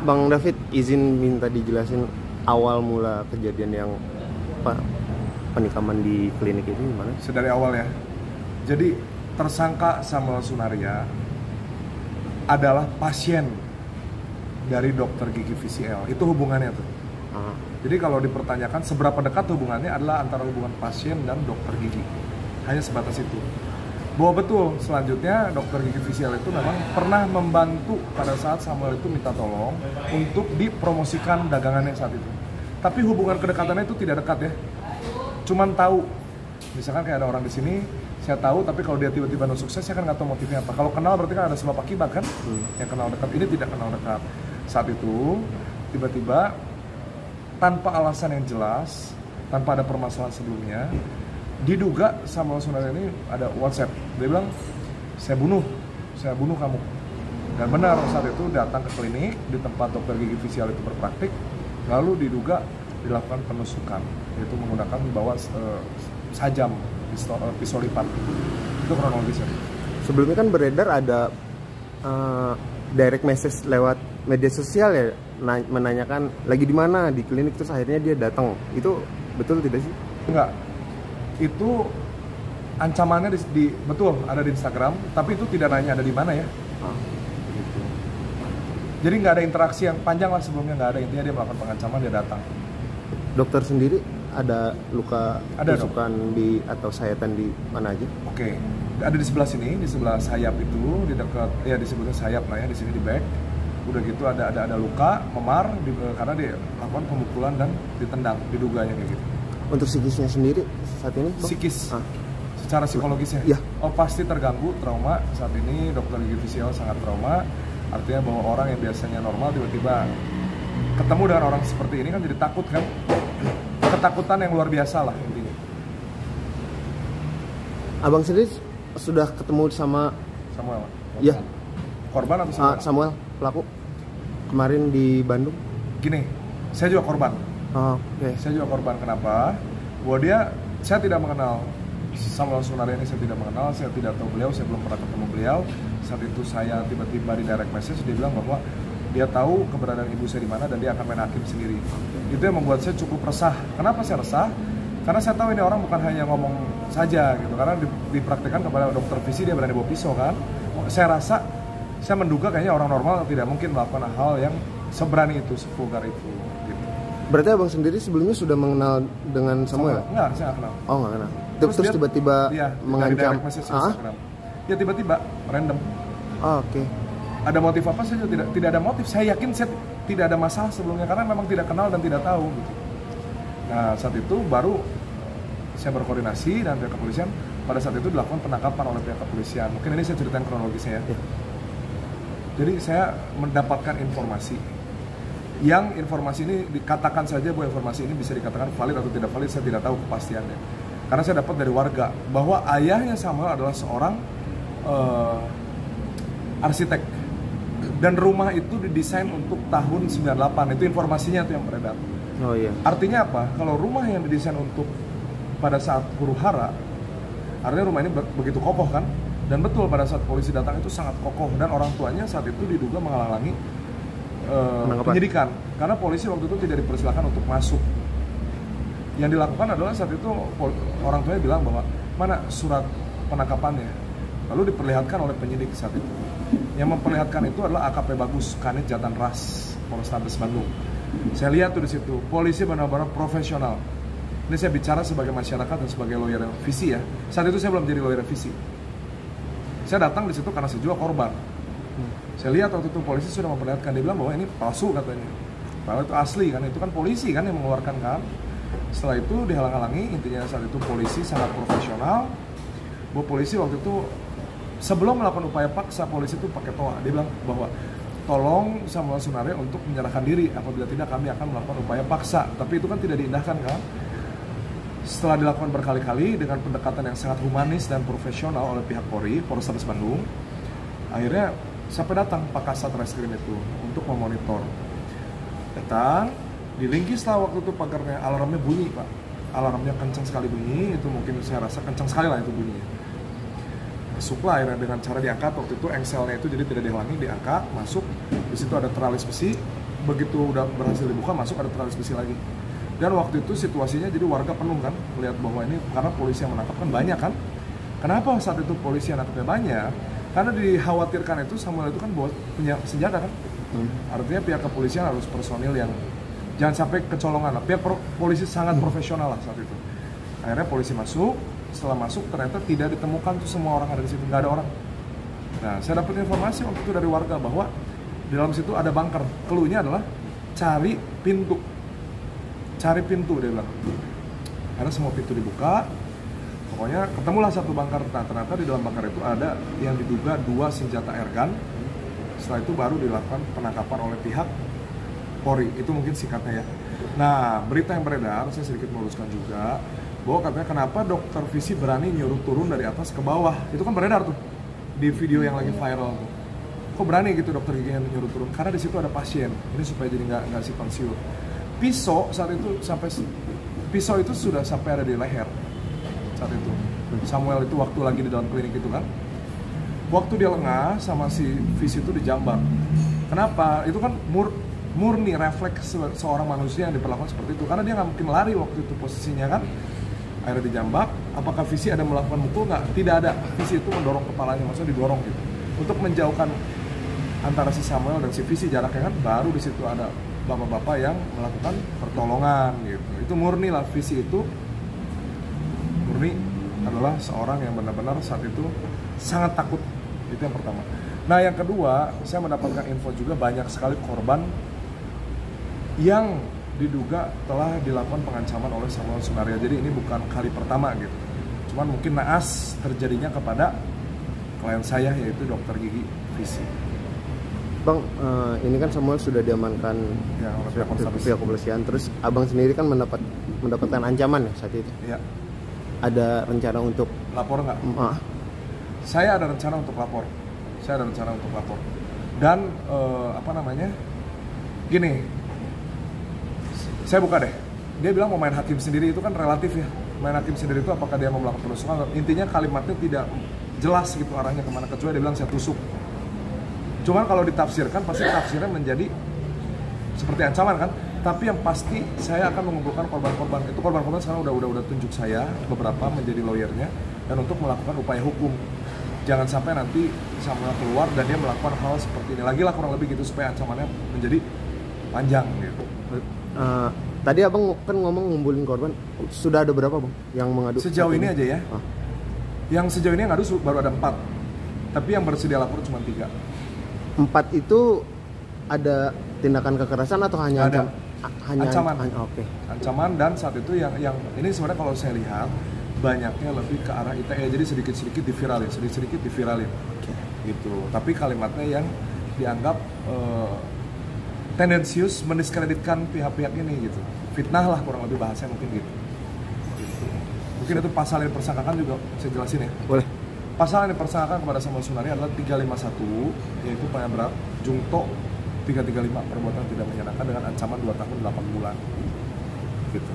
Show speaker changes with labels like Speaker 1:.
Speaker 1: Bang David, izin minta dijelasin awal mula kejadian yang penikaman di klinik ini gimana?
Speaker 2: Dari awal ya. Jadi tersangka Samuel Sunaria adalah pasien dari dokter gigi VCL. Itu hubungannya tuh. Jadi kalau dipertanyakan seberapa dekat hubungannya adalah antara hubungan pasien dan dokter gigi. Hanya sebatas itu. Bahwa betul selanjutnya dokter gigi VCL itu memang pernah membantu pada saat Samuel itu minta tolong untuk dipromosikan dagangannya saat itu. Tapi hubungan kedekatannya itu tidak dekat ya. Cuman tahu. Misalkan kayak ada orang di sini, saya tahu, tapi kalau dia tiba-tiba sukses, saya kan nggak tahu motifnya apa. Kalau kenal berarti kan ada sebab akibat kan? Yang kenal dekat, ini tidak kenal dekat. Saat itu tiba-tiba tanpa alasan yang jelas, tanpa ada permasalahan sebelumnya, diduga Samuel Sunaria ini ada WhatsApp. Dia bilang, saya bunuh kamu. Dan benar saat itu datang ke klinik di tempat dokter gigi VCL itu berpraktik, lalu diduga dilakukan penusukan, yaitu menggunakan bawa sajam, pisau lipat. Itu kronologisnya.
Speaker 1: Sebelumnya kan beredar ada direct message lewat media sosial ya, menanyakan lagi di mana di klinik, terus akhirnya dia datang. Itu betul tidak sih?
Speaker 2: Enggak. Itu ancamannya betul ada di Instagram, tapi itu tidak nanya ada di mana ya. Gitu. Jadi nggak ada interaksi yang panjang lah sebelumnya, nggak ada. Intinya dia melakukan pengancaman, dia datang.
Speaker 1: Dokter sendiri ada luka tusukan di atau sayatan di mana aja?
Speaker 2: Oke. Ada di sebelah sini, di sebelah sayap itu, di dekat ya disebutnya sayap lah ya, di sini di back. Udah gitu ada luka memar karena dia lakukan pemukulan dan ditendang, diduganya kayak gitu.
Speaker 1: Untuk psikisnya sendiri saat ini, Bang?
Speaker 2: Psikis, secara psikologisnya?
Speaker 1: Ya.
Speaker 2: Oh pasti terganggu, trauma. Saat ini dokter gigi VCL sangat trauma. Artinya bahwa orang yang biasanya normal tiba-tiba ketemu dengan orang seperti ini kan jadi takut kan. Ketakutan yang luar biasa lah intinya.
Speaker 1: Abang sendiri sudah ketemu sama
Speaker 2: Samuel?
Speaker 1: Ya.
Speaker 2: Korban atau Samuel?
Speaker 1: Samuel, pelaku kemarin di Bandung.
Speaker 2: Gini, saya juga korban.
Speaker 1: Oke.
Speaker 2: Saya juga korban. Kenapa? Bahwa saya tidak mengenal Samuel Sunaria ini, saya tidak mengenal, saya tidak tahu beliau, saya belum pernah ketemu beliau. Saat itu saya tiba-tiba di direct message, dia bilang bahwa dia tahu keberadaan ibu saya di mana dan dia akan main hakim sendiri. Itu yang membuat saya cukup resah. Kenapa saya resah? Karena saya tahu ini orang bukan hanya ngomong saja gitu. Karena dipraktikkan kepada dokter visi dia berani bawa pisau kan. Saya menduga kayaknya orang normal tidak mungkin melakukan hal yang seberani itu, sevulgar itu. Gitu.
Speaker 1: Berarti abang sendiri sebelumnya sudah mengenal dengan Samuel?
Speaker 2: Enggak, saya nggak kenal.
Speaker 1: Oh nggak kenal. Terus tiba-tiba mengancam?
Speaker 2: Ya tiba-tiba, random.
Speaker 1: Oke.
Speaker 2: Ada motif apa saja? Tidak ada motif. Saya yakin saya tidak ada masalah sebelumnya karena memang tidak kenal dan tidak tahu. Gitu. Nah saat itu baru saya berkoordinasi dengan pihak kepolisian. Pada saat itu dilakukan penangkapan oleh pihak kepolisian. Mungkin ini saya ceritain kronologisnya ya. Jadi saya mendapatkan informasi. Yang informasi ini dikatakan saja bahwa informasi ini bisa dikatakan valid atau tidak valid, saya tidak tahu kepastiannya. Karena saya dapat dari warga bahwa ayahnya Samuel adalah seorang arsitek. Dan rumah itu didesain untuk tahun 98. Itu informasinya itu yang beredar.
Speaker 1: Oh iya.
Speaker 2: Artinya apa? Kalau rumah yang didesain untuk pada saat huru-hara, artinya rumah ini begitu kokoh kan? Dan betul pada saat polisi datang itu sangat kokoh. Dan orang tuanya saat itu diduga menghalangi penyidikan. Karena polisi waktu itu tidak dipersilakan untuk masuk. Yang dilakukan adalah saat itu orang tuanya bilang bahwa mana surat penangkapannya. Lalu diperlihatkan oleh penyidik saat itu. Yang memperlihatkan itu adalah AKP Bagus, Kanit Jatan Ras, Polrestabes Bandung. Saya lihat tuh di situ, polisi benar-benar profesional. Ini saya bicara sebagai masyarakat dan sebagai lawyer visi ya. Saat itu saya belum jadi lawyer visi. Saya datang di situ karena saya juga korban. Saya lihat waktu itu polisi sudah memperlihatkan, dia bilang bahwa ini palsu katanya. Padahal itu asli kan, itu kan polisi kan yang mengeluarkan kan. Setelah itu dihalang-halangi, intinya saat itu polisi sangat profesional. Bahwa polisi waktu itu sebelum melakukan upaya paksa, polisi itu pakai toa. Dia bilang bahwa tolong Samuel Sunaria untuk menyerahkan diri, apabila tidak kami akan melakukan upaya paksa. Tapi itu kan tidak diindahkan kan. Setelah dilakukan berkali-kali dengan pendekatan yang sangat humanis dan profesional oleh pihak Polri, Polrestabes Bandung, akhirnya sampai datang Pak Kasat Reskrim itu untuk memonitor. Datang, dilingkis lah waktu itu pagarnya, alarmnya bunyi Pak. Alarmnya kencang sekali bunyi, itu mungkin saya rasa kencang sekali lah itu bunyinya. Masuklah akhirnya dengan cara diangkat, waktu itu engselnya itu jadi tidak dihalangi, diangkat, masuk. Di situ ada teralis besi, begitu udah berhasil dibuka masuk ada transmisi lagi. Dan waktu itu situasinya jadi warga penuh kan melihat bahwa ini karena polisi yang menangkap kan banyak kan. Kenapa saat itu polisi yang menangkapnya banyak? Karena dikhawatirkan itu Samuel itu kan punya senjata kan. Artinya pihak kepolisian harus personil yang jangan sampai kecolongan lah. Pihak polisi sangat profesional lah saat itu. Akhirnya polisi masuk, setelah masuk ternyata tidak ditemukan tuh semua orang ada di situ, nggak ada orang. Nah, saya dapat informasi waktu itu dari warga bahwa di dalam situ ada bunker. Cluenya adalah cari pintu dia bilang. Karena semua pintu dibuka, pokoknya ketemulah satu bunker. Nah, ternyata di dalam bunker itu ada yang diduga 2 senjata airgun. Setelah itu baru dilakukan penangkapan oleh pihak Polri. Itu mungkin singkatnya ya. Nah, berita yang beredar, saya sedikit meluruskan juga, bahwa katanya kenapa dokter Visi berani nyuruh turun dari atas ke bawah. Itu kan beredar tuh di video yang lagi viral tuh. Kok berani gitu dokter gigi yang nyuruh turun? Karena di situ ada pasien. Ini supaya jadi nggak simpang siur. Pisau saat itu pisau itu sudah sampai ada di leher saat itu. Samuel itu waktu lagi di dalam klinik itu kan. Waktu dia lengah sama si Visi itu dijambak. Kenapa? Itu kan murni refleks seorang manusia yang diperlakukan seperti itu. Karena dia nggak mungkin lari waktu itu posisinya kan. Akhirnya dijambak. Apakah Visi ada melakukan mukul? Nggak, tidak ada. Visi itu mendorong kepalanya, maksudnya didorong gitu. Untuk menjauhkan antara si Samuel dan si Visi jaraknya kan, baru di situ ada bapak-bapak yang melakukan pertolongan gitu. Itu murni lah, Visi itu murni adalah seorang yang benar-benar saat itu sangat takut. Itu yang pertama. Nah, yang kedua, saya mendapatkan info juga banyak sekali korban yang diduga telah dilakukan pengancaman oleh Samuel Sunaria. Jadi ini bukan kali pertama gitu. Cuman mungkin naas terjadinya kepada klien saya, yaitu dokter gigi Visi.
Speaker 1: Bang, ini kan Samuel sudah diamankan
Speaker 2: Ya, oleh
Speaker 1: pihak kepolisian. Terus abang sendiri kan mendapatkan ancaman ya saat itu.
Speaker 2: Iya.
Speaker 1: Ada rencana untuk
Speaker 2: Lapor nggak? Saya ada rencana untuk lapor. Dan gini, saya buka deh. Dia bilang mau main hakim sendiri, itu kan relatif ya. Main hakim sendiri itu apakah dia mau melakukan penusukan? Intinya kalimatnya tidak jelas gitu arahnya kemana, kecuali dia bilang saya tusuk. Cuman kalau ditafsirkan pasti tafsirnya menjadi seperti ancaman kan. Tapi yang pasti saya akan mengumpulkan korban-korban. Itu korban-korban sekarang udah tunjuk saya beberapa menjadi lawyernya dan untuk melakukan upaya hukum. Jangan sampai nanti Samuel keluar dan dia melakukan hal seperti ini lagi lah, kurang lebih gitu, supaya ancamannya menjadi panjang gitu.
Speaker 1: Tadi abang kan ngomong ngumpulin korban, sudah ada berapa bang yang mengadu?
Speaker 2: Sejauh ini aja ya. Yang sejauh ini yang ngadu baru ada 4, tapi yang bersedia lapor cuma 3.
Speaker 1: 4 itu ada tindakan kekerasan atau hanya
Speaker 2: ada ancaman?
Speaker 1: Oke.
Speaker 2: Ancaman, dan saat itu yang ini sebenarnya kalau saya lihat banyaknya lebih ke arah ITE, jadi sedikit-sedikit diviralin,
Speaker 1: Okay.
Speaker 2: Gitu. Tapi kalimatnya yang dianggap tendensius mendiskreditkan pihak-pihak ini gitu, fitnah lah kurang lebih bahasanya mungkin gitu. Mungkin itu pasal yang dipersangkakan juga saya jelasin ya.
Speaker 1: Boleh.
Speaker 2: Pasal yang dipersangkakan kepada Samuel Sunaria adalah 351, yaitu pidana berat, jungto 335, perbuatan tidak menyenangkan dengan ancaman 2 tahun 8 bulan gitu.